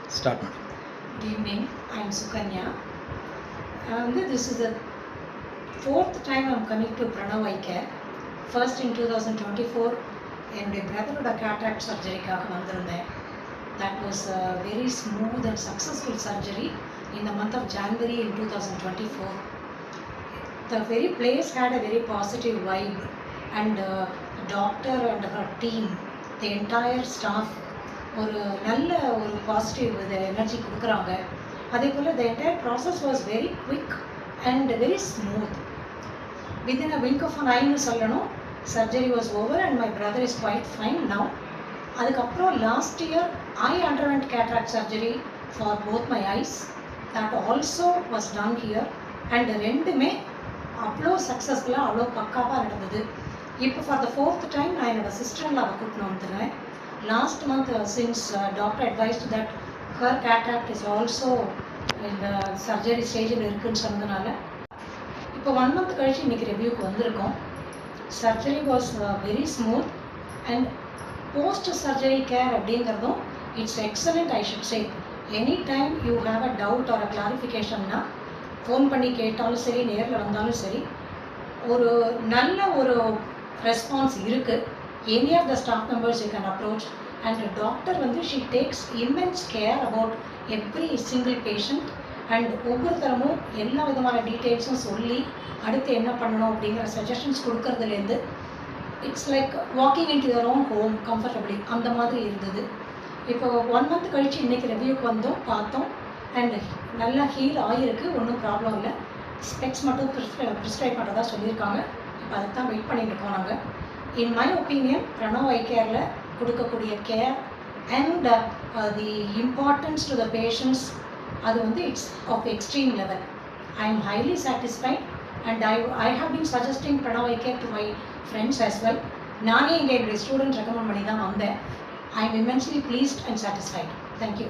Start, madam. Good evening, I am Sukanya. This is the fourth time I am coming to Pranav Eye Care. First in 2024, என்னுடைய பிரதரோட cataract surgeryக்காக வந்திருந்தேன். That was a very smooth and successful surgery in the month of January in 2024. The very place had a very positive vibe, and doctor and her team, the entire staff, ஒரு நல்ல ஒரு positive இது energy கொடுக்குறாங்க. அதே போல் the entire process was very quick and very smooth. Within a blink of an eye சொல்லணும், surgery was over and my brother is quite fine now. அதுக்கப்புறம் last year I underwent cataract surgery for both my eyes. That also was done here, and ரெண்டுமே அவ்வளோ சக்ஸஸ்ஃபுல்லாக அவ்வளோ பக்காவாக நடந்தது. இப்போ for the fourth time நான் என்னோட சிஸ்டர்லாவை கூட்டின்னு வந்துடுறேன். Last month, since doctor advised that her cataract is also in the surgery stage இருக்குன்னு சொன்னதுனால இப்போ 1 month கழிச்சு இன்னைக்கு ரிவ்யூக்கு வந்திருக்கோம். Surgery was very smooth and post surgery care அப்படிங்கிறதும் it's excellent. I should say any time you have a doubt or a கிளாரிஃபிகேஷன்னா phone பண்ணி கேட்டாலும் சரி, நேரில் வந்தாலும் சரி, ஒரு நல்ல ஒரு ரெஸ்பான்ஸ் இருக்குது. Any of the staff members you can approach, and the doctor she takes immense care about every single patient, and ஒவ்வொருத்தரமும் எல்லா விதமான டீட்டெயில்ஸும் சொல்லி அடுத்து என்ன பண்ணணும் அப்படிங்கிற சஜஷன்ஸ் கொடுக்கறதுலேருந்து it's like walking into your own home comfortably அந்த மாதிரி இருந்தது. இப்போ 1 month கழித்து இன்றைக்கி ரிவ்யூக்கு வந்தோம், பார்த்தோம், அண்ட் நல்லா ஹீல் ஆகிருக்கு, ஒன்றும் ப்ராப்ளம் இல்லை. ஸ்பெக்ஸ் மட்டும் ப்ரிஸ்கிரைப் பண்ணுறதா சொல்லியிருக்காங்க. இப்போ அதை தான் வெயிட் பண்ணிட்டு இருக்கோம் நாங்கள். In my opinion, Pranav Eye Care கொடுக்கக்கூடிய care and the importance to the patients அது it's of extreme level. I am highly satisfied and I have been suggesting Pranav Eye Care to my friends as well. நானே இங்கே என்னுடைய student recommend பண்ணி தான் வந்தேன். I am immensely pleased and satisfied. Thank you.